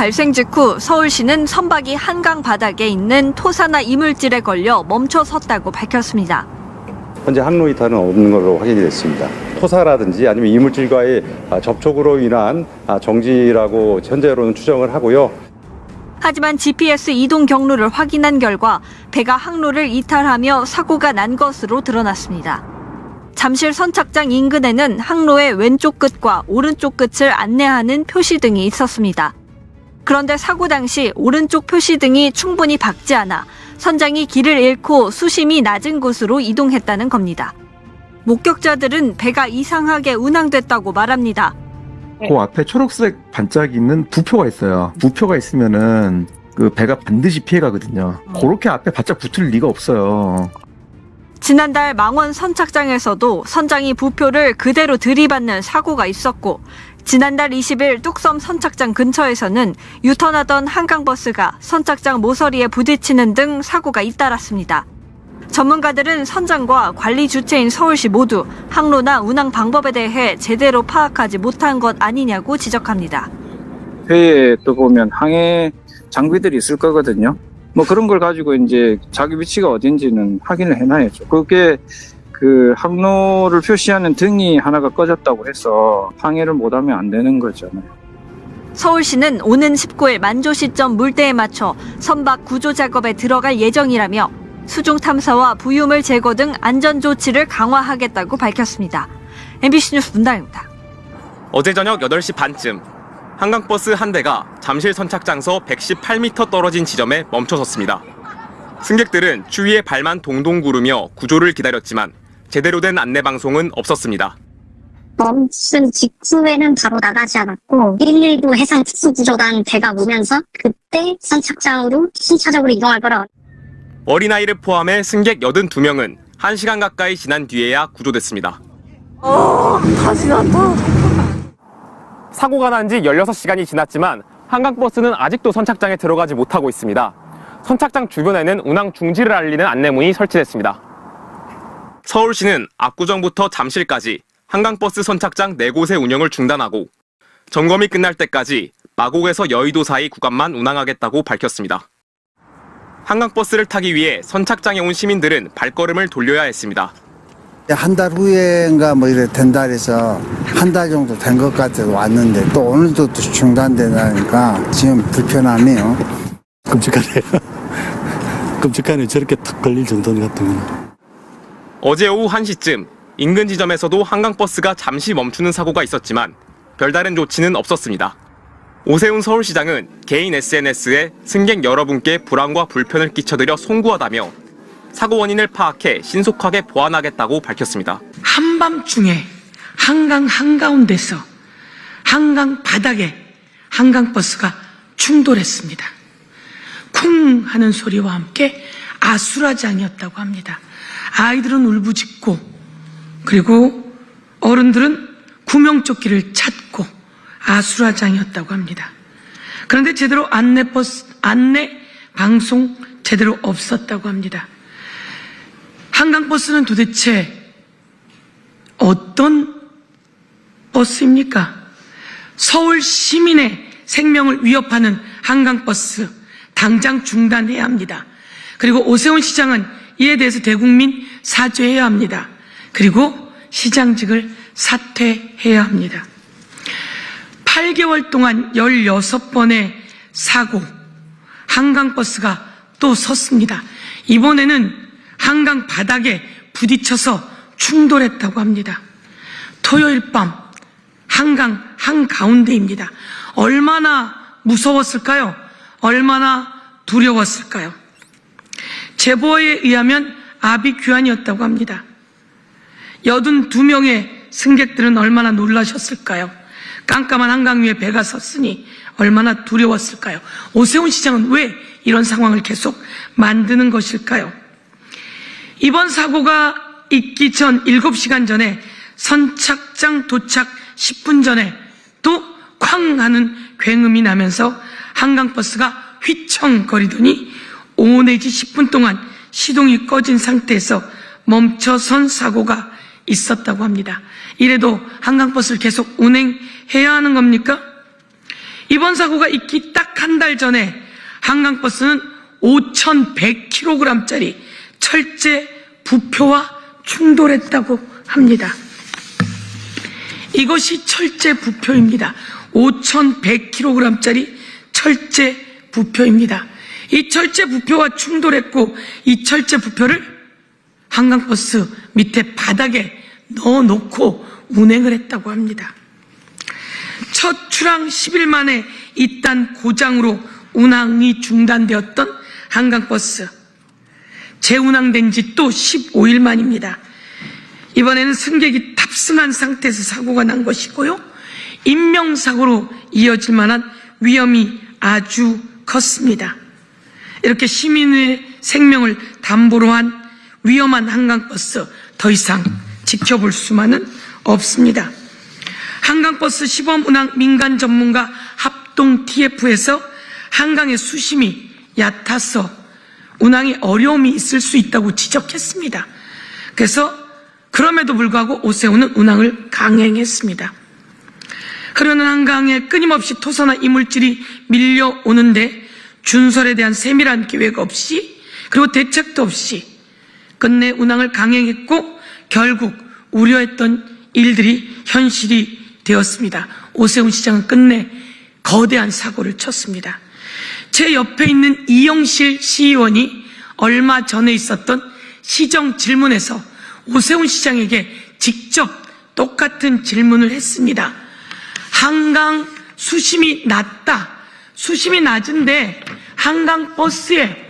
발생 직후 서울시는 선박이 한강 바닥에 있는 토사나 이물질에 걸려 멈춰 섰다고 밝혔습니다. 현재 항로 이탈은 없는 걸로 확인이 됐습니다. 토사라든지 아니면 이물질과의 접촉으로 인한 정지라고 현재로는 추정을 하고요. 하지만 GPS 이동 경로를 확인한 결과 배가 항로를 이탈하며 사고가 난 것으로 드러났습니다. 잠실 선착장 인근에는 항로의 왼쪽 끝과 오른쪽 끝을 안내하는 표시등이 있었습니다. 그런데 사고 당시 오른쪽 표시등이 충분히 밝지 않아 선장이 길을 잃고 수심이 낮은 곳으로 이동했다는 겁니다. 목격자들은 배가 이상하게 운항됐다고 말합니다. 그 앞에 초록색 반짝이 있는 부표가 있어요. 부표가 있으면은 그 배가 반드시 피해가거든요. 그렇게 앞에 바짝 붙을 리가 없어요. 지난달 망원 선착장에서도 선장이 부표를 그대로 들이받는 사고가 있었고, 지난달 20일 뚝섬 선착장 근처에서는 유턴하던 한강버스가 선착장 모서리에 부딪히는 등 사고가 잇따랐습니다. 전문가들은 선장과 관리 주체인 서울시 모두 항로나 운항 방법에 대해 제대로 파악하지 못한 것 아니냐고 지적합니다. 배에 또 보면 항해 장비들이 있을 거거든요. 뭐 그런 걸 가지고 이제 자기 위치가 어딘지는 확인을 해놔야죠. 그게 그 항로를 표시하는 등이 하나가 꺼졌다고 해서 항해를 못하면 안 되는 거잖아요. 서울시는 오는 19일 만조 시점 물대에 맞춰 선박 구조 작업에 들어갈 예정이라며 수중 탐사와 부유물 제거 등 안전 조치를 강화하겠다고 밝혔습니다. MBC 뉴스 문다입니다. 어제 저녁 8시 반쯤 한강버스 한 대가 잠실 선착장서 118m 떨어진 지점에 멈춰섰습니다. 승객들은 추위에 발만 동동 구르며 구조를 기다렸지만 제대로 된 안내 방송은 없었습니다. 멈춘 직후에는 바로 나가지 않았고 119 해상특수구조단 배가 오면서 그때 선착장으로 순차적으로 이동할 거라. 어린아이를 포함해 승객 82명은 1시간 가까이 지난 뒤에야 구조됐습니다. 다 지났다. 사고가 난 지 16시간이 지났지만 한강버스는 아직도 선착장에 들어가지 못하고 있습니다. 선착장 주변에는 운항 중지를 알리는 안내문이 설치됐습니다. 서울시는 압구정부터 잠실까지 한강버스 선착장 4곳의 운영을 중단하고 점검이 끝날 때까지 마곡에서 여의도 사이 구간만 운항하겠다고 밝혔습니다. 한강버스를 타기 위해 선착장에 온 시민들은 발걸음을 돌려야 했습니다. 한 달 후에인가 뭐 이래 된다 해서 한 달 정도 된 것 같아서 왔는데 또 오늘도 또 중단되니까 지금 불편하네요. 끔찍하네요. 끔찍하네요. 저렇게 탁 걸릴 정도 같은 건. 어제 오후 1시쯤 인근 지점에서도 한강버스가 잠시 멈추는 사고가 있었지만 별다른 조치는 없었습니다. 오세훈 서울시장은 개인 SNS에 승객 여러분께 불안과 불편을 끼쳐드려 송구하다며 사고 원인을 파악해 신속하게 보완하겠다고 밝혔습니다. 한밤중에 한강 한가운데서 한강 바닥에 한강버스가 충돌했습니다. 쿵 하는 소리와 함께 아수라장이었다고 합니다. 아이들은 울부짖고 그리고 어른들은 구명조끼를 찾고 아수라장이었다고 합니다. 그런데 제대로 안내 방송 제대로 없었다고 합니다. 한강버스는 도대체 어떤 버스입니까? 서울 시민의 생명을 위협하는 한강버스 당장 중단해야 합니다. 그리고 오세훈 시장은 이에 대해서 대국민 사죄해야 합니다. 그리고 시장직을 사퇴해야 합니다. 8개월 동안 16번의 사고, 한강버스가 또 섰습니다. 이번에는 한강 바닥에 부딪혀서 충돌했다고 합니다. 토요일 밤 한강 한가운데입니다. 얼마나 무서웠을까요? 얼마나 두려웠을까요? 제보에 의하면 아비규환이었다고 합니다. 82명의 승객들은 얼마나 놀라셨을까요? 깜깜한 한강 위에 배가 섰으니 얼마나 두려웠을까요? 오세훈 시장은 왜 이런 상황을 계속 만드는 것일까요? 이번 사고가 있기 전 7시간 전에 선착장 도착 10분 전에 또 쾅 하는 굉음이 나면서 한강버스가 휘청거리더니 5 내지 10분 동안 시동이 꺼진 상태에서 멈춰선 사고가 있었다고 합니다. 이래도 한강버스를 계속 운행해야 하는 겁니까? 이번 사고가 있기 딱 한 달 전에 한강버스는 5,100kg짜리 철제 부표와 충돌했다고 합니다. 이것이 철제 부표입니다. 5,100kg짜리 철제 부표입니다. 이 철제 부표와 충돌했고 이 철제 부표를 한강버스 밑에 바닥에 넣어놓고 운행을 했다고 합니다. 첫 출항 10일 만에 이딴 고장으로 운항이 중단되었던 한강버스, 재운항된 지 또 15일 만입니다. 이번에는 승객이 탑승한 상태에서 사고가 난 것이고요, 인명사고로 이어질 만한 위험이 아주 컸습니다. 이렇게 시민의 생명을 담보로 한 위험한 한강버스, 더 이상 지켜볼 수만은 없습니다. 한강버스 시범운항 민간 전문가 합동 TF에서 한강의 수심이 얕아서 운항에 어려움이 있을 수 있다고 지적했습니다. 그래서 그럼에도 불구하고 오세훈은 운항을 강행했습니다. 흐르는 한강에 끊임없이 토사나 이물질이 밀려오는데 준설에 대한 세밀한 계획 없이, 그리고 대책도 없이 끝내 운항을 강행했고 결국 우려했던 일들이 현실이 되었습니다. 오세훈 시장은 끝내 거대한 사고를 쳤습니다. 제 옆에 있는 이영실 시의원이 얼마 전에 있었던 시정 질문에서 오세훈 시장에게 직접 똑같은 질문을 했습니다. 한강 수심이 낮다. 수심이 낮은데 한강버스의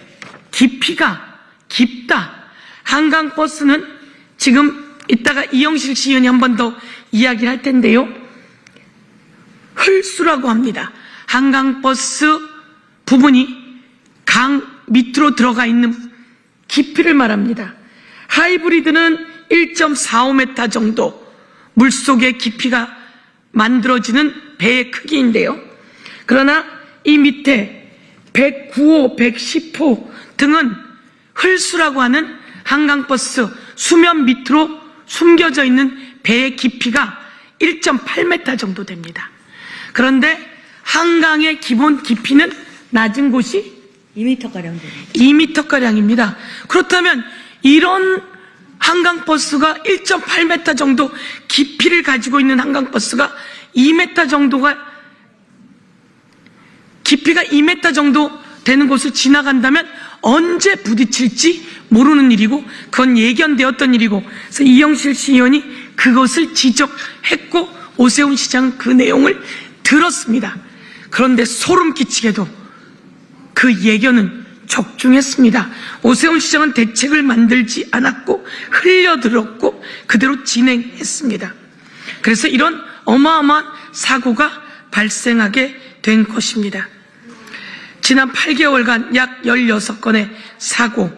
깊이가 깊다. 한강버스는 지금 이따가 이영실 시의원이 한 번 더 이야기를 할 텐데요, 흘수라고 합니다. 한강버스 부분이 강 밑으로 들어가 있는 깊이를 말합니다. 하이브리드는 1.45m 정도 물속의 깊이가 만들어지는 배의 크기인데요, 그러나 이 밑에 109호, 110호 등은 흘수라고 하는 한강버스 수면 밑으로 숨겨져 있는 배의 깊이가 1.8m 정도 됩니다. 그런데 한강의 기본 깊이는 낮은 곳이 2m가량 됩니다. 2m가량입니다. 그렇다면 이런 한강버스가 1.8m 정도 깊이를 가지고 있는 한강버스가 2m 정도가, 깊이가 2m 정도 되는 곳을 지나간다면 언제 부딪힐지 모르는 일이고, 그건 예견되었던 일이고, 그래서 이영실 시의원이 그것을 지적했고 오세훈 시장은 그 내용을 들었습니다. 그런데 소름 끼치게도 그 예견은 적중했습니다. 오세훈 시장은 대책을 만들지 않았고 흘려들었고 그대로 진행했습니다. 그래서 이런 어마어마한 사고가 발생하게 된 것입니다. 지난 8개월간 약 16건의 사고,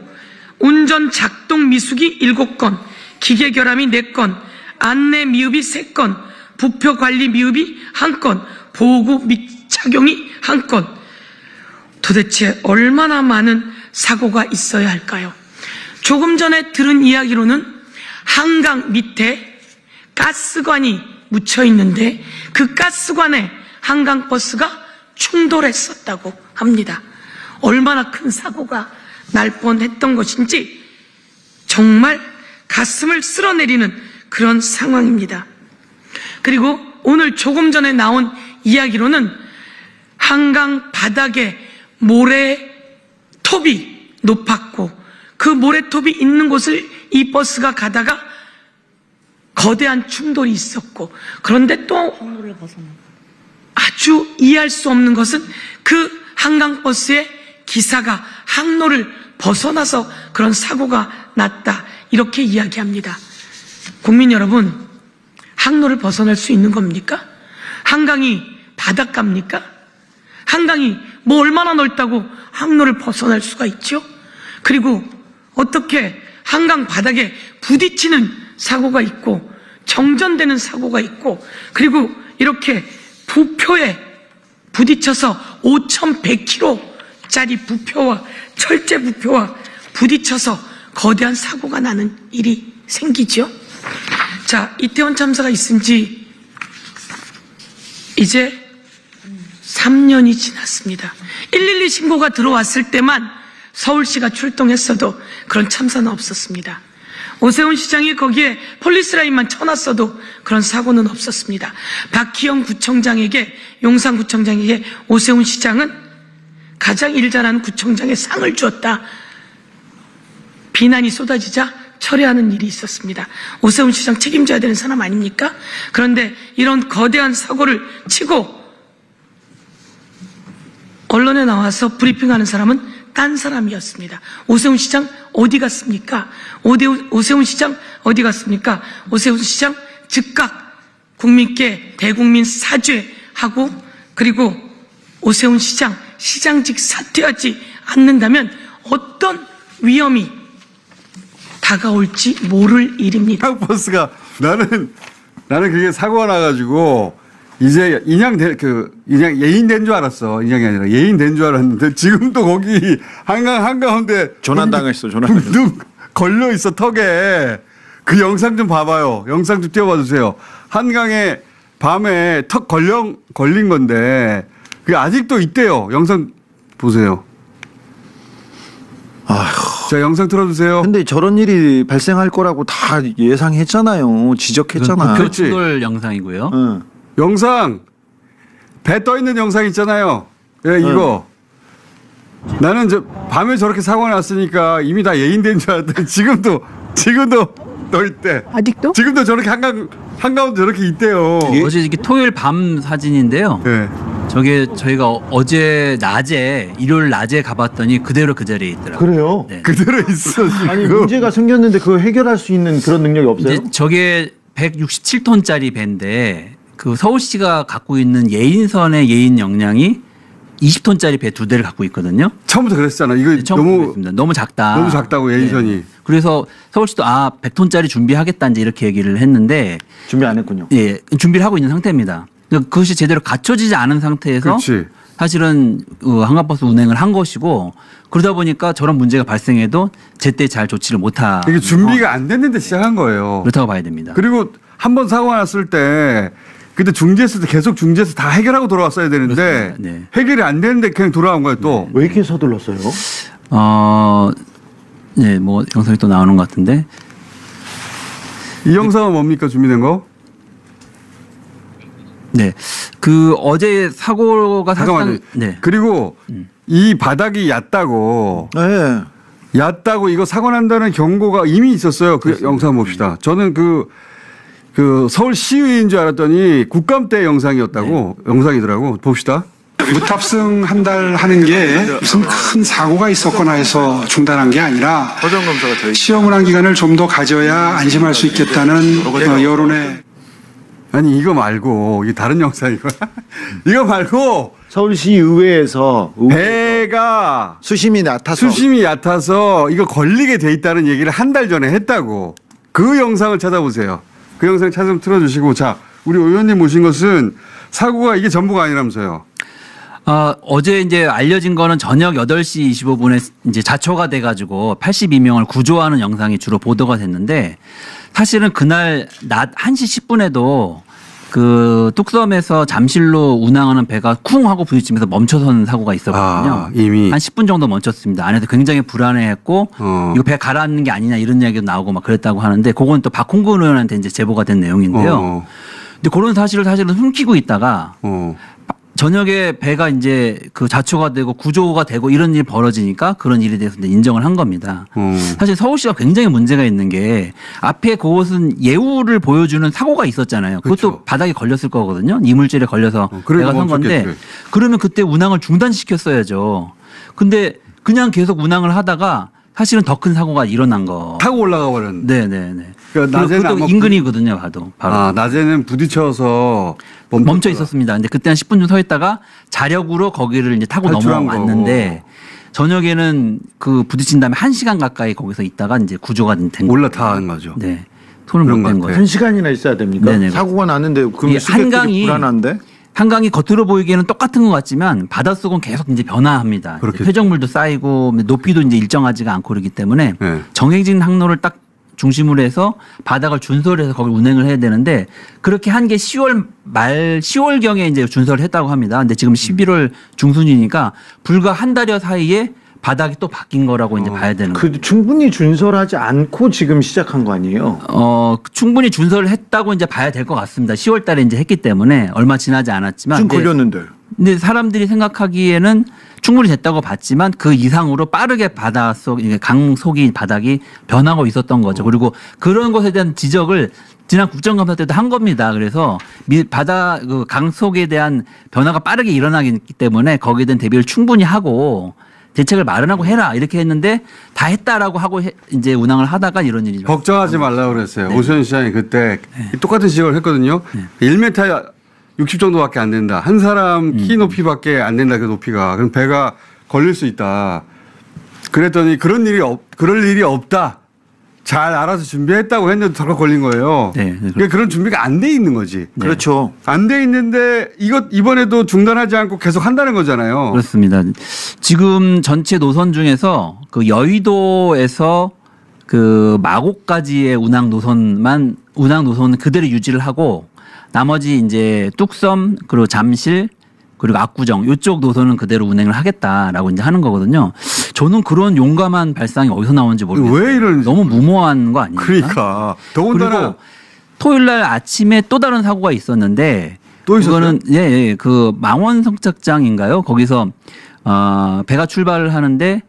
운전 작동 미숙이 7건, 기계 결함이 4건, 안내 미흡이 3건, 부표 관리 미흡이 1건, 보호구 미착용이 1건. 도대체 얼마나 많은 사고가 있어야 할까요? 조금 전에 들은 이야기로는 한강 밑에 가스관이 묻혀 있는데 그 가스관에 한강버스가 충돌했었다고 합니다. 얼마나 큰 사고가 날 뻔했던 것인지 정말 가슴을 쓸어내리는 그런 상황입니다. 그리고 오늘 조금 전에 나온 이야기로는 한강 바닥에 모래톱이 높았고 그 모래톱이 있는 곳을 이 버스가 가다가 거대한 충돌이 있었고, 그런데 또 아주 이해할 수 없는 것은 그 한강버스의 기사가 항로를 벗어나서 그런 사고가 났다, 이렇게 이야기합니다. 국민 여러분, 항로를 벗어날 수 있는 겁니까? 한강이 바닷가입니까? 한강이 뭐 얼마나 넓다고 항로를 벗어날 수가 있죠? 그리고 어떻게 한강 바닥에 부딪히는 사고가 있고 정전되는 사고가 있고, 그리고 이렇게 부표에 부딪혀서 5,100kg짜리 부표와 철제 부표와 부딪혀서 거대한 사고가 나는 일이 생기죠. 자, 이태원 참사가 있은 지 이제 3년이 지났습니다. 112 신고가 들어왔을 때만 서울시가 출동했어도 그런 참사는 없었습니다. 오세훈 시장이 거기에 폴리스라인만 쳐놨어도 그런 사고는 없었습니다. 박희영 구청장에게, 용산구청장에게 오세훈 시장은 가장 일 잘하는 구청장의 상을 주었다. 비난이 쏟아지자 철회하는 일이 있었습니다. 오세훈 시장 책임져야 되는 사람 아닙니까? 그런데 이런 거대한 사고를 치고 언론에 나와서 브리핑하는 사람은 딴 사람이었습니다. 오세훈 시장 어디 갔습니까? 오세훈 시장 어디 갔습니까? 오세훈 시장 즉각 국민께 대국민 사죄하고, 그리고 오세훈 시장 시장직 사퇴하지 않는다면 어떤 위험이 다가올지 모를 일입니다. 한강버스가 나는 그게 사고가 나가지고 이제 인양 예인된 줄 알았어. 인양이 아니라 예인된 줄 알았는데 지금도 거기 한가운데 조난당했어. 둥둥 걸려 있어, 턱에. 그 영상 좀 봐봐요. 영상 좀 띄워봐 주세요. 한강에 밤에 턱 걸린 건데 그게 아직도 있대요. 영상 보세요. 아휴. 자, 영상 틀어주세요. 근데 저런 일이 발생할 거라고 다 예상했잖아요. 지적했잖아. 그렇지. 그걸 영상이고요. 응. 영상 배 떠 있는 영상 있잖아요. 예, 이거. 나는 밤에 저렇게 사고가 났으니까 이미 다 예인된 줄 알았더니 지금도 떠 있대. 아직도? 지금도 저렇게 한가운데 저렇게 있대요. 어제 이게 토요일 밤 사진인데요. 네. 저게 저희가 어제 낮에, 일요일 낮에 가봤더니 그대로 그 자리에 있더라고요. 그래요? 네. 그대로 있어. 지금. 아니 문제가 생겼는데 그거 해결할 수 있는 그런 능력이 없어요? 이제 저게 167톤짜리 배인데 그 서울시가 갖고 있는 예인선의 예인 역량이 20톤짜리 배 2대를 갖고 있거든요. 처음부터 그랬잖아. 이거 너무 작다. 너무 작다고 예인선이. 네. 그래서 서울시도 100톤짜리 준비하겠다 이제 이렇게 얘기를 했는데 준비 안 했군요. 예, 준비를 하고 있는 상태입니다. 그것이 제대로 갖춰지지 않은 상태에서 그렇지. 사실은 한강버스 운행을 한 것이고, 그러다 보니까 저런 문제가 발생해도 제때 잘 조치를 못하. 이게 준비가 안 됐는데 시작한 거예요. 그렇다고 봐야 됩니다. 그리고 한 번 사고가 났을 때 그때 중지했을 때 계속 중지해서 다 해결하고 돌아왔어야 되는데 네. 해결이 안 되는데 그냥 돌아온 거예요. 또. 왜 이렇게 서둘렀어요? 네, 뭐 영상이 또 나오는 것 같은데. 이 영상은 뭡니까 준비된 거? 네, 그 어제 사고가 잠깐만요. 네. 그리고 이 바닥이 얕다고. 네. 얕다고 이거 사고 난다는 경고가 이미 있었어요. 그 영상 봅시다. 저는 그 서울시의인 줄 알았더니 국감때 영상이었다고. 네. 영상이더라고. 봅시다. 무탑승 한 달 하는 게 무슨 큰 사고가 있었거나 해서 중단한 게 아니라 시험 운항 기간을 좀 더 가져야 안심할 수 있겠다는 여론에. 아니 이거 말고 이게 다른 영상이고 이거 말고 서울시 의회에서 배가 수심이 얕아서 이거 걸리게 돼 있다는 얘기를 한 달 전에 했다고. 그 영상을 찾아보세요. 그 영상 찾으면 틀어주시고. 자, 우리 의원님 모신 것은 사고가 이게 전부가 아니라면서요. 어제 이제 알려진 거는 저녁 8시 25분에 이제 자초가 돼가지고 82명을 구조하는 영상이 주로 보도가 됐는데, 사실은 그날 낮 1시 10분에도 그 뚝섬에서 잠실로 운항하는 배가 쿵 하고 부딪히면서 멈춰선 사고가 있었거든요. 이미 한 10분 정도 멈췄습니다. 안에서 굉장히 불안해했고 이거 배 가라앉는 게 아니냐 이런 이야기도 나오고 막 그랬다고 하는데, 그건 또 박홍근 의원한테 이제 제보가 된 내용인데요. 근데 그런 사실을 사실은 숨기고 있다가 저녁에 배가 이제 그 자초가 되고 구조가 되고 이런 일이 벌어지니까 그런 일에 대해서 이제 인정을 한 겁니다. 사실 서울시가 굉장히 문제가 있는 게, 앞에 그것은 예우를 보여주는 사고가 있었잖아요. 그것도 그렇죠. 바닥에 걸렸을 거거든요. 이물질에 걸려서 배가 선 건데, 그러면 그때 운항을 중단시켰어야죠. 근데 그냥 계속 운항을 하다가 사실은 더 큰 사고가 일어난 거. 타고 올라가 버렸는데. 네네네. 그러니까 낮에는 인근이거든요, 바로. 낮에는 부딪혀서 멈춰 있었습니다. 근데 그때 한 10분 좀 서 있다가 자력으로 거기를 이제 타고 넘어왔는데, 저녁에는 그 부딪힌 다음에 1시간 가까이 거기서 있다가 이제 구조가 된 거죠. 올라타는 거죠. 네. 손을 못 댄 거예요. 1시간이나 있어야 됩니까? 네네. 사고가 났는데 그럼 한강이 불안한데? 한강이 겉으로 보이기에는 똑같은 것 같지만 바닷속은 계속 이제 변화합니다. 이제 표적물도 쌓이고 높이도 이제 일정하지가 않고 그러기 때문에 정해진 항로를 딱 중심으로 해서 바닥을 준설해서 거기 운행을 해야 되는데 그렇게 한 게 10월경에 이제 준설을 했다고 합니다. 근데 지금 11월 중순이니까 불과 한 달여 사이에 바닥이 또 바뀐 거라고 이제 봐야 되는 거예요. 충분히 준설하지 않고 지금 시작한 거 아니에요? 충분히 준설을 했다고 이제 봐야 될 것 같습니다. 10월 달에 이제 했기 때문에 얼마 지나지 않았지만. 좀 걸렸는데. 근데 사람들이 생각하기에는 충분히 됐다고 봤지만 그 이상으로 빠르게 강 속이 바닥이 변하고 있었던 거죠. 그리고 그런 것에 대한 지적을 지난 국정감사 때도 한 겁니다. 그래서 강 속에 대한 변화가 빠르게 일어나기 때문에 거기에 대한 대비를 충분히 하고 대책을 마련하고 해라 이렇게 했는데 다 했다라고 하고 이제 운항을 하다가 이런 일이 걱정하지 말라고 그랬어요. 네. 오세훈 시장이 그때 똑같은 지적을 했거든요. 1m 60 정도밖에 안 된다. 한 사람 키 높이밖에 안 된다. 그 높이가. 그럼 배가 걸릴 수 있다. 그랬더니 그럴 일이 없다. 잘 알아서 준비했다고 했는데 덜컥 걸린 거예요. 네. 그러니까 그런 준비가 안 돼 있는 거지. 네. 그렇죠. 안 돼 있는데 이번에도 중단하지 않고 계속 한다는 거잖아요. 그렇습니다. 지금 전체 노선 중에서 그 여의도에서 그 마곡까지의 운항 노선은 그대로 유지를 하고 나머지 이제 뚝섬 그리고 잠실 그리고 압구정 이쪽 노선은 그대로 운행을 하겠다라고 이제 하는 거거든요. 저는 그런 용감한 발상이 어디서 나오는지 모르겠어요. 왜 이런 너무 무모한 거 아닙니까? 그러니까 더군다나 그리고 토요일 날 아침에 또 다른 사고가 있었는데 또 있었어요? 그거는 그 망원 성착장인가요? 거기서 배가 출발을 하는데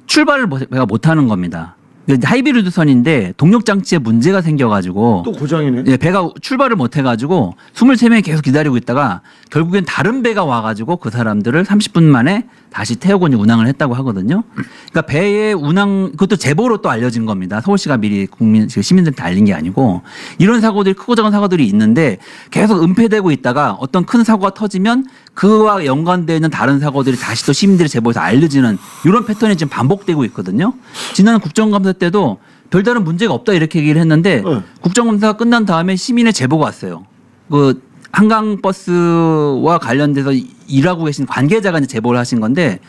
출발을 배가 못 하는 겁니다. 하이브리드선인데 동력 장치에 문제가 생겨가지고 또 고장이네. 예, 배가 출발을 못 해가지고 23명이 계속 기다리고 있다가 결국엔 다른 배가 와가지고 그 사람들을 30분 만에 다시 태우고 이제 운항을 했다고 하거든요. 그러니까 배의 운항 그것도 제보로 또 알려진 겁니다. 서울시가 미리 시민들한테 알린 게 아니고 이런 사고들이 크고 작은 사고들이 있는데 계속 은폐되고 있다가 어떤 큰 사고가 터지면 그와 연관되어 있는 다른 사고들이 다시 또 시민들의 제보에서 알려지는 이런 패턴이 지금 반복되고 있거든요. 지난 국정감사 때도 별다른 문제가 없다 이렇게 얘기를 했는데 국정감사가 끝난 다음에 시민의 제보가 왔어요. 그 한강버스와 관련돼서 일하고 계신 관계자가 이제 제보를 하신 건데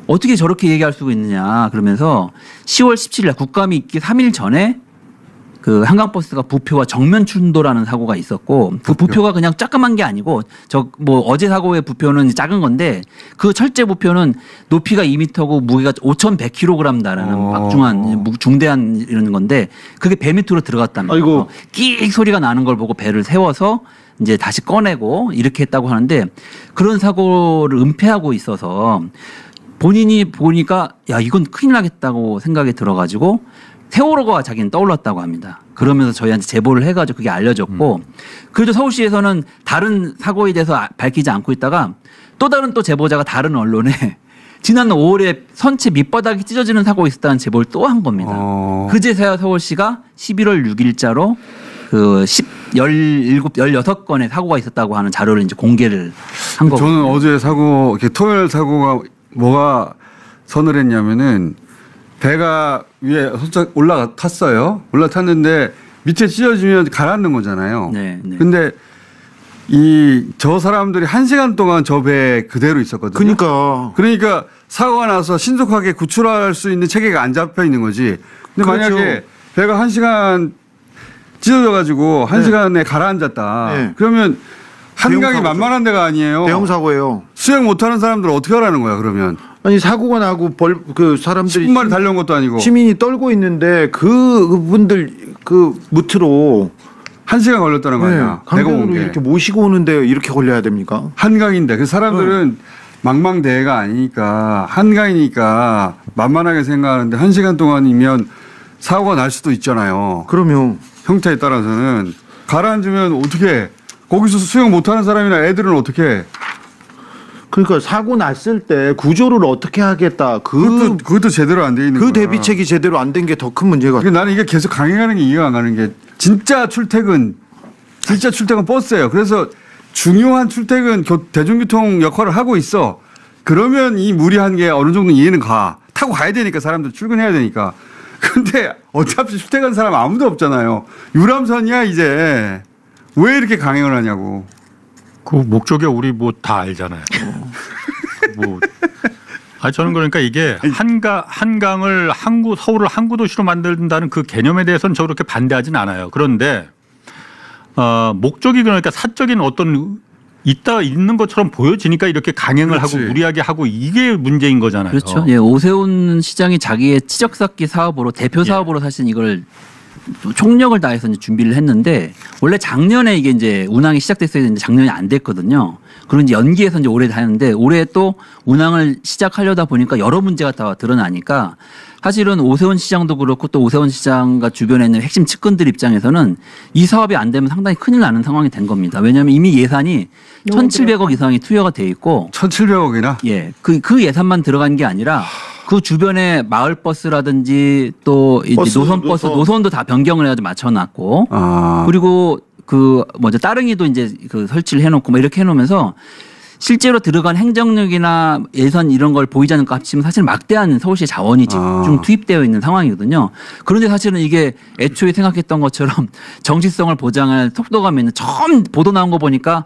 어떻게 저렇게 얘기할 수가 있느냐 그러면서 10월 17일 날 국감이 있기 3일 전에 그 한강버스가 부표와 정면 충돌하는 사고가 있었고 그 부표가 그냥 조그만 게 아니고 어제 사고의 부표는 작은 건데 그 철제 부표는 높이가 2m고 무게가 5,100kg다라는 막중한 중대한 이런 건데 그게 배 밑으로 들어갔답니다. 아이고. 끼익 소리가 나는 걸 보고 배를 세워서 이제 다시 꺼내고 이렇게 했다고 하는데 그런 사고를 은폐하고 있어서 본인이 보니까 야 이건 큰일 나겠다고 생각이 들어가지고 세월호가 자기는 떠올랐다고 합니다. 그러면서 저희한테 제보를 해가지고 그게 알려졌고 그래도 서울시에서는 다른 사고에 대해서 밝히지 않고 있다가 또 다른 또 제보자가 다른 언론에 지난 5월에 선체 밑바닥이 찢어지는 사고가 있었다는 제보를 또 한 겁니다. 그제서야 서울시가 11월 6일자로 그 16건의 사고가 있었다고 하는 자료를 이제 공개를 한 거고. 저는 어제 토요일 사고가 뭐가 서늘했냐면은 배가 위에 살짝 올라탔어요. 올라탔는데 밑에 찢어지면 가라앉는 거잖아요. 네. 근데 저 사람들이 1시간 동안 저 배에 그대로 있었거든요. 그러니까 사고가 나서 신속하게 구출할 수 있는 체계가 안 잡혀 있는 거지. 근데 그렇죠. 만약에 배가 1시간 찢어져가지고 1시간에 가라앉았다. 네. 그러면 한강이 만만한 데가 아니에요. 대형 사고예요. 수영 못하는 사람들 어떻게 하라는 거야 그러면? 아니 사고가 나고 그 사람들이 10분만에 달려온 것도 아니고 시민이 떨고 있는데 그분들 그 무트로 1시간 걸렸다는 거 아니야. 강변으로 이렇게 모시고 오는데 이렇게 걸려야 됩니까? 한강인데 그 사람들은 망망대해가 아니니까 한강이니까 만만하게 생각하는데 1시간 동안이면 사고가 날 수도 있잖아요. 그러면 형태에 따라서는 가라앉으면 어떻게 거기서 수영 못하는 사람이나 애들은 어떻게? 그러니까 사고 났을 때 구조를 어떻게 하겠다. 그것도 제대로 안 돼 있는 거야. 대비책이 제대로 안 된 게 더 큰 문제가. 나는 이게 계속 강행하는 게 이해가 안 가는 게 진짜 출퇴근 버스예요. 그래서 중요한 출퇴근 대중교통 역할을 하고 있어. 그러면 이 무리한 게 어느 정도 이해는 가. 타고 가야 되니까 사람들 출근해야 되니까. 근데 어차피 출퇴근 사람 아무도 없잖아요. 유람선이야 이제. 왜 이렇게 강행을 하냐고. 그 목적이 우리 뭐 다 알잖아요. 뭐 저는 그러니까 이게 한강을 서울을 항구 도시로 만든다는 그 개념에 대해서는 저 그렇게 반대하진 않아요. 그런데 목적이 그러니까 사적인 어떤 있는 것처럼 보여지니까 이렇게 강행을 그렇지. 하고 무리하게 하고 이게 문제인 거잖아요. 그렇죠. 예, 오세훈 시장이 자기의 치적 쌓기 사업으로 대표 사업으로 사실 이걸 총력을 다해서 이제 준비를 했는데 원래 작년에 이게 이제 운항이 시작됐어야 되는데 작년에 안 됐거든요. 그런 이제 연기해서 이제 올해 하는데 올해 또 운항을 시작하려다 보니까 여러 문제가 다 드러나니까 사실은 오세훈 시장도 그렇고 또 오세훈 시장과 주변에 있는 핵심 측근들 입장에서는 이 사업이 안 되면 상당히 큰일 나는 상황이 된 겁니다. 왜냐하면 이미 예산이 1,700억 이상이 투여가 돼 있고 1,700억이나? 예. 그 예산만 들어간 게 아니라 그 주변에 마을버스라든지 또 이제 노선도 다 변경을 해가지고 맞춰놨고 그리고 따릉이도 이제 설치를 해놓고 뭐 이렇게 해놓으면서 실제로 들어간 행정력이나 예산 이런 걸 보이지 않는 것 합치면 사실 막대한 서울시의 자원이 집중 투입되어 있는 상황이거든요. 그런데 사실은 이게 애초에 생각했던 것처럼 정치성을 보장할 속도감 있는 처음 보도 나온 거 보니까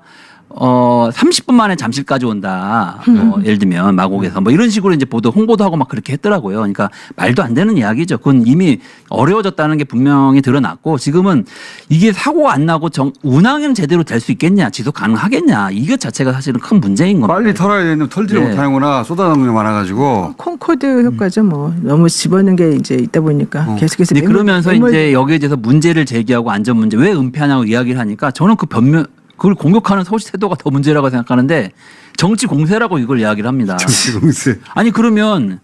30분 만에 잠실까지 온다. 예를 들면 마곡에서 뭐 이런 식으로 이제 홍보도 하고 막 그렇게 했더라고요. 그러니까 말도 안 되는 이야기죠. 그건 이미 어려워졌다는 게 분명히 드러났고 지금은 이게 사고가 안 나고 운항은 제대로 될 수 있겠냐, 지속 가능하겠냐 이것 자체가 사실은 큰 문제인 겁니다. 빨리 털어야 되는데 털지를 못하는구나. 쏟아나오는 게 많아가지고. 콩코드 효과죠. 뭐 너무 집어넣는 게 이제 있다 보니까 계속해서. 그러면서 이제 여기에 대해서 문제를 제기하고 안전 문제 왜 은폐하냐고 이야기를 하니까 저는 그걸 공격하는 서울시 태도가 더 문제라고 생각하는데 정치 공세라고 이걸 이야기를 합니다. 정치 공세. 아니 그러면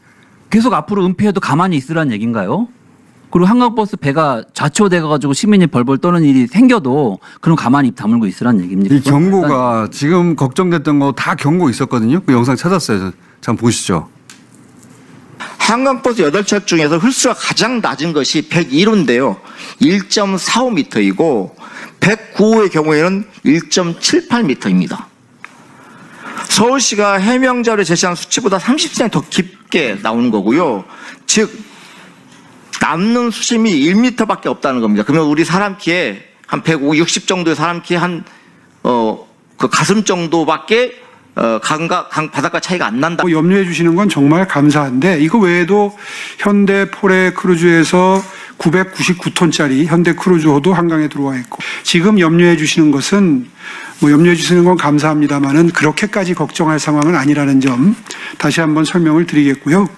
계속 앞으로 은폐해도 가만히 있으라는 얘기인가요? 그리고 한강버스 배가 좌초돼가지고 시민이 벌벌 떠는 일이 생겨도 그럼 가만히 입 다물고 있으라는 얘기입니다. 이 경고가 지금 걱정됐던 거 다 경고 있었거든요. 그 영상 찾았어요. 잠깐 보시죠. 한강버스 8척 중에서 홀수가 가장 낮은 것이 101호인데요. 1.45m이고 109호의 경우에는 1.78m입니다. 서울시가 해명자를 제시한 수치보다 30cm 더 깊게 나오는 거고요. 즉 남는 수심이 1m밖에 없다는 겁니다. 그러면 우리 사람 키에 한 150 정도의 사람 키에 그 가슴 정도밖에 강 바닷가 차이가 안 난다. 염려해 주시는 건 정말 감사한데 이거 외에도 현대 포레 크루즈에서 999톤짜리 현대 크루즈호도 한강에 들어와 있고 지금 염려해 주시는 것은 염려해 주시는 건 감사합니다만은 그렇게까지 걱정할 상황은 아니라는 점 다시 한번 설명을 드리겠고요.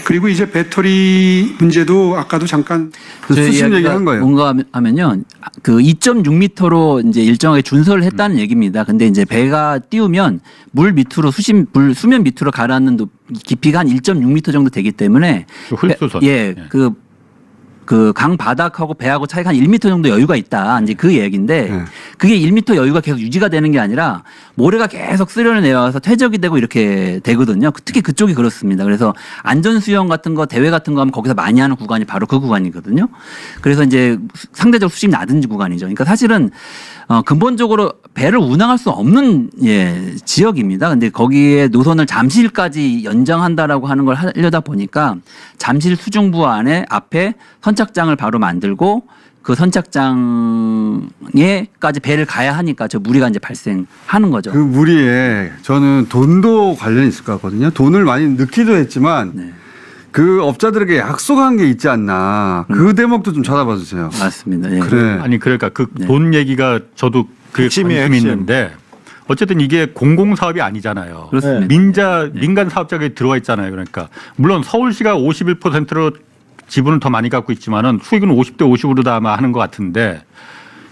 그리고 이제 배터리 문제도 아까도 잠깐 수신 얘기한 거예요. 뭔가 하면요, 그 2.6m로 이제 일정하게 준설을 했다는 얘기입니다. 근데 이제 배가 띄우면 물 밑으로 수면 밑으로 가라앉는 깊이가 한 1.6m 정도 되기 때문에 그 강 바닥하고 배하고 차이가 한 1m 정도 여유가 있다. 이제 그 얘기인데 그게 1m 여유가 계속 유지가 되는 게 아니라 모래가 계속 쓸려내려와서 퇴적이 되고 이렇게 되거든요. 특히 그쪽이 그렇습니다. 그래서 안전수영 같은 거 대회 같은 거 하면 거기서 많이 하는 구간이 바로 그 구간이거든요. 그래서 이제 상대적으로 수심이 낮은 구간이죠. 그러니까 사실은 근본적으로 배를 운항할 수 없는 지역입니다. 근데 거기에 노선을 잠실까지 연장한다라고 하는 걸 하려다 보니까 잠실 수중부 안에 앞에 선착장을 바로 만들고 그 선착장에까지 배를 가야 하니까 저 무리가 이제 발생하는 거죠. 그 무리에 저는 돈도 관련이 있을 것 같거든요. 돈을 많이 넣기도 했지만 그 업자들에게 약속한 게 있지 않나. 그 대목도 좀 찾아봐 주세요. 맞습니다. 그래. 아니 그러니까 그 돈 얘기가 저도 그게 관심이 있는데 어쨌든 이게 공공사업이 아니잖아요. 그렇습니다. 민간 사업자가 들어와 있잖아요. 그러니까 물론 서울시가 51%로 지분을 더 많이 갖고 있지만은 수익은 50대 50으로 다 아마 하는 것 같은데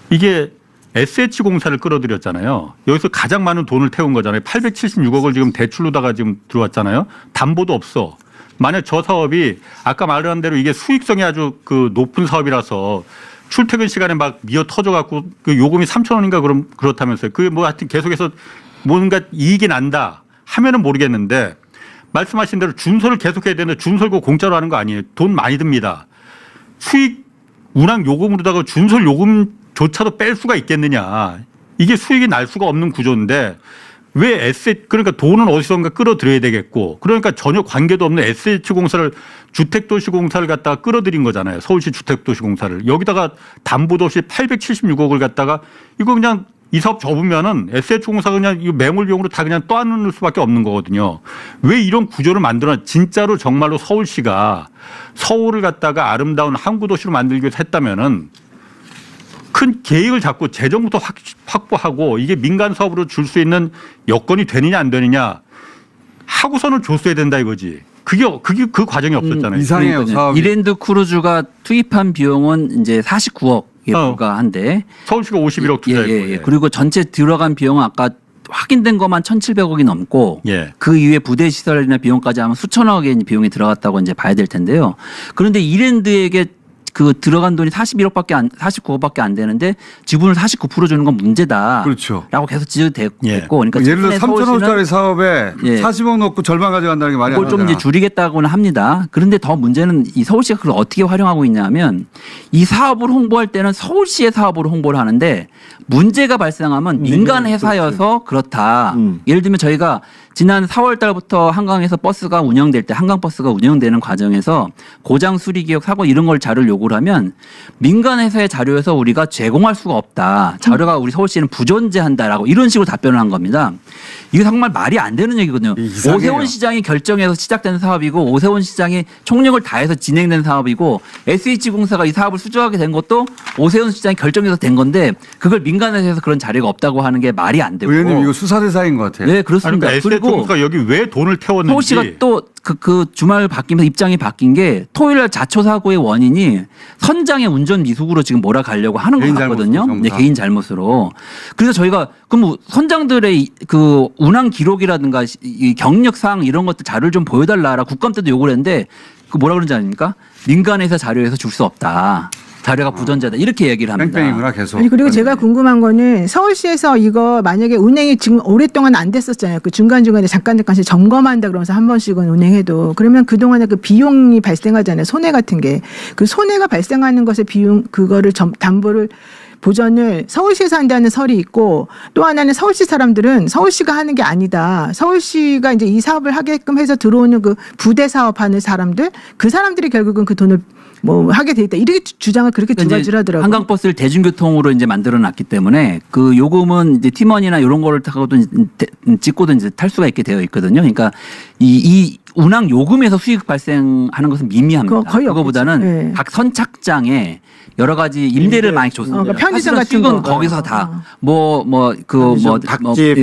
이게 SH공사를 끌어들였잖아요. 여기서 가장 많은 돈을 태운 거잖아요. 876억을 지금 대출로다가 지금 들어왔잖아요. 담보도 없어. 만약 저 사업이 아까 말한 대로 이게 수익성이 아주 그 높은 사업이라서 출퇴근 시간에 막 미어 터져갖고 그 요금이 3,000원인가 그렇다면서요. 그게 뭐 하여튼 계속해서 뭔가 이익이 난다 하면은 모르겠는데 말씀하신 대로 준설을 계속해야 되는데 준설고 공짜로 하는 거 아니에요. 돈 많이 듭니다. 수익 운항 요금으로다가 준설 요금조차도 뺄 수가 있겠느냐. 이게 수익이 날 수가 없는 구조인데 왜 그러니까 돈은 어디선가 끌어들여야 되겠고 그러니까 전혀 관계도 없는 SH공사를 주택도시공사를 갖다가 끌어들인 거잖아요. 서울시 주택도시공사를. 여기다가 담보도 없이 876억을 갖다가 이거 그냥 이 사업 접으면은 SH공사가 그냥 이 매몰 비용으로 다 그냥 떠안을 수밖에 없는 거거든요. 왜 이런 구조를 만들어 진짜로 정말로 서울시가 서울을 갖다가 아름다운 항구 도시로 만들기 위해서 했다면은 큰 계획을 잡고 재정부터 확보하고 이게 민간 사업으로 줄 수 있는 여건이 되느냐 안 되느냐 하고서는 줬어야 된다 이거지. 그게 그 과정이 없었잖아요. 이상해요. 사업이. 이랜드 크루즈가 투입한 비용은 이제 49억에 불과한데 서울시가 51억 투자했고. 예. 그리고 전체 들어간 비용은 아까 확인된 것만 1,700억이 넘고 그 이후에 부대 시설이나 비용까지 하면 수천억의 비용이 들어갔다고 이제 봐야 될 텐데요. 그런데 이랜드에게 그 들어간 돈이 49억밖에 안 되는데 지분을 49% 주는 건 문제다. 그렇죠. 라고 계속 지적됐고. 그러니까 예를 들어 3,000억짜리 사업에 40억 넣고 절반 가져간다는 게 말이 안 그걸 좀 되잖아. 이제 줄이겠다고는 합니다. 그런데 더 문제는 이 서울시가 그걸 어떻게 활용하고 있냐면 이 사업을 홍보할 때는 서울시의 사업으로 홍보를 하는데 문제가 발생하면 민간 회사여서 그렇다. 예를 들면 저희가 지난 4월 달부터 한강에서 버스가 운영될 때 한강버스가 운영되는 과정에서 고장 수리 기록 사고 이런 걸 자료를 요구를 하면 민간 회사의 자료에서 우리가 제공할 수가 없다. 자료가 우리 서울시는 부존재한다라고 이런 식으로 답변을 한 겁니다. 이게 정말 말이 안 되는 얘기거든요. 이상해요. 오세훈 시장이 결정해서 시작된 사업이고 오세훈 시장이 총력을 다해서 진행된 사업이고 SH공사가 이 사업을 수주하게 된 것도 오세훈 시장이 결정해서 된 건데 그걸 민간 회사에서 그런 자료가 없다고 하는 게 말이 안 되고. 의원님 이거 수사 대상인 것 같아요. 네, 그렇습니다. 아니, 그러니까 SH공사가 여기 왜 돈을 태웠는지. 서울시가 또 그 주말 바뀌면서 입장이 바뀐 게 토요일 날 자초 사고의 원인이 선장의 운전 미숙으로 지금 몰아가려고 하는 것 같거든요. 네, 개인 잘못으로. 그래서 저희가 그럼 선장들의 그 운항 기록이라든가 이 경력 사항 이런 것들 자료를 좀 보여달라라 국감 때도 요구를 했는데 그 뭐라 그러는지 아닙니까? 민간에서 자료에서 줄 수 없다. 자료가 부존재다. 이렇게 얘기를 합니다. 뺑뺑이구나 계속. 아니, 그리고 제가 궁금한 거는 서울시에서 이거 만약에 운행이 지금 오랫동안 안 됐었잖아요. 그 중간중간에 잠깐씩 점검한다 그러면서 한 번씩은 운행해도 그러면 그동안에 그 비용이 발생하잖아요. 손해 같은 게. 그 손해가 발생하는 것의 비용 그거를 담보를 보전을 서울시에서 한다는 설이 있고 또 하나는 서울시 사람들은 서울시가 하는 게 아니다. 서울시가 이제 이 사업을 하게끔 해서 들어오는 그 부대 사업하는 사람들 그 사람들이 결국은 그 돈을 뭐 하게 돼 있다. 이렇게 주장을 그렇게 두 가지를 하더라고요. 한강버스를 대중교통으로 이제 만들어놨기 때문에 그 요금은 이제 팀원이나 이런 거를 타고도 찍고도 이제 탈 수가 있게 되어 있거든요. 그러니까 이 운항 요금에서 수익 발생하는 것은 미미합니다. 그거보다는 각 선착장에 여러 가지 임대를 많이 줬습니다. 그러니까 편의점 같은 수익은 거. 거기서 다 닭집,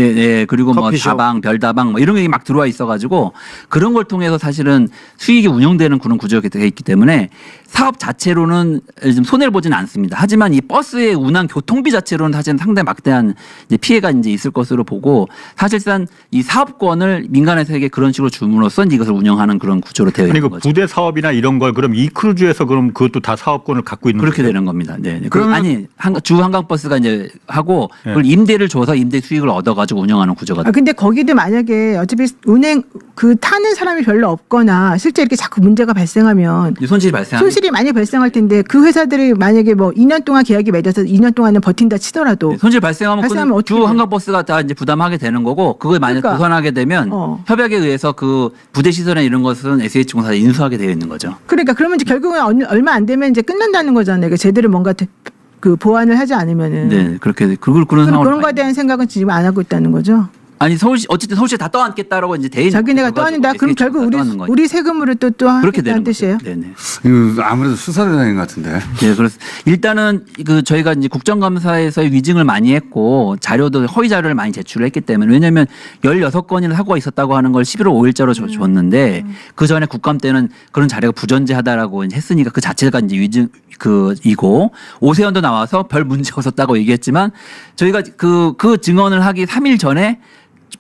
그리고 뭐 커피숍. 다방, 별다방 뭐 이런 게 막 들어와 있어가지고 그런 걸 통해서 사실은 수익이 운영되는 그런 구조가 되어 있기 때문에 사업 자체로는 좀 손해를 보지는 않습니다. 하지만 이 버스의 운항 교통비 자체로는 사실은 상당히 막대한 이제 피해가 이제 있을 것으로 보고 사실상 이 사업권을 민간에서에게 그런 식으로 줌으로써 이것을 운영하는 그런 구조로 되어 있는 거죠. 부대 사업이나 이런 걸 그럼 이 크루즈에서 그럼 그것도 다 사업권을 갖고 있는 그렇게 되는 겁니다. 네. 아니 주 한강버스가 이제 하고 그걸 임대를 줘서 임대 수익을 얻어가지고 운영하는 구조가. 근데 거기도 만약에 어차피 운행 그 타는 사람이 별로 없거나 실제 이렇게 자꾸 문제가 발생하면 손실이 많이 발생할 텐데 그 회사들이 만약에 뭐 2년 동안 계약이 맺어서 2년 동안은 버틴다 치더라도 손실 발생하면 주 한강버스가 다 이제 부담하게 되는 거고 그걸 만약 도산하게 되면 협약에 의해서 그 부대 시설이나 이런 것은 SH공사가 인수하게 되어 있는 거죠. 그러니까 그러면 이제 결국은 얼마 안 되면 이제 끝난다는 거잖아요. 그러니까 제대로 뭔가 그 보완을 하지 않으면은. 네, 그렇게 그런 상황. 그런 거에 대한 생각은 지금 안 하고 있다는 거죠. 아니 어쨌든 서울시 다 떠안겠다라고 이제 돼 있는. 자기네가 떠안는다. 그럼 결국 우리 세금으로 또 그렇게 되는 뜻이에요. 네네. 이거 아무래도 수사 대상인 것 같은데. 네, 그래서 일단은 그 저희가 이제 국정감사에서 위증을 많이 했고 자료도 허위 자료를 많이 제출했기 때문에 왜냐하면 16건이나 사고가 있었다고 하는 걸 11월 5일자로 줬는데 그 전에 국감 때는 그런 자료가 부존재하다라고 했으니까 그 자체가 이제 위증 이고 오세훈도 나와서 별 문제 없었다고 얘기했지만 저희가 그 증언을 하기 3일 전에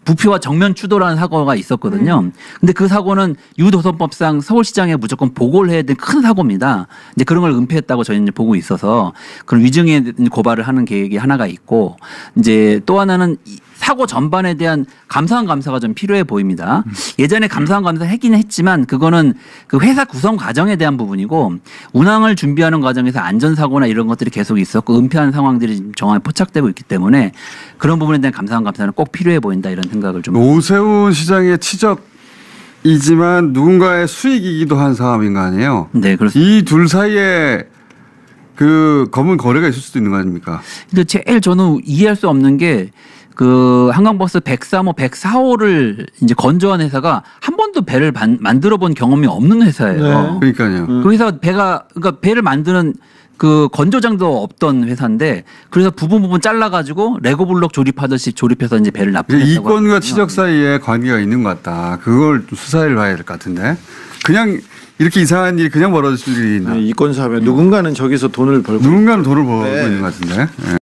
부표와 정면 추돌하는 사고가 있었거든요. 근데 그 사고는 유도선법상 서울시장에 무조건 보고를 해야 되는 큰 사고입니다. 이제 그런 걸 은폐했다고 저희는 이제 보고 있어서 그런 위증에 고발을 하는 계획이 하나가 있고 이제 또 하나는 사고 전반에 대한 감사원 감사가 좀 필요해 보입니다. 예전에 감사원 감사 하긴 했지만 그거는 그 회사 구성 과정에 대한 부분이고 운항을 준비하는 과정에서 안전사고나 이런 것들이 계속 있었고 은폐한 상황들이 정확히 포착되고 있기 때문에 그런 부분에 대한 감사원 감사는 꼭 필요해 보인다 이런 생각을 좀. 오세훈 시장의 치적이지만 누군가의 수익이기도 한 사람인 거 아니에요? 네, 그렇습니다. 이 둘 사이에 그 검은 거래가 있을 수도 있는 거 아닙니까? 근데 제일 저는 이해할 수 없는 게 그 한강버스 103호, 104호를 이제 건조한 회사가 한 번도 배를 만들어 본 경험이 없는 회사예요. 네. 그러니까요. 그 회사 그러니까 배를 만드는 그 건조장도 없던 회사인데 그래서 부분 잘라가지고 레고 블록 조립하듯이 조립해서 이제 배를 납품했다고. 이권과 치적 사이에 관계가 있는 것 같다. 그걸 수사를 봐야 될 것 같은데. 그냥 이렇게 이상한 일이 그냥 벌어질 일이 있나? 이권 사업에 누군가는 저기서 돈을 벌고 누군가는 돈을 벌고 있는 것 같은데. 네.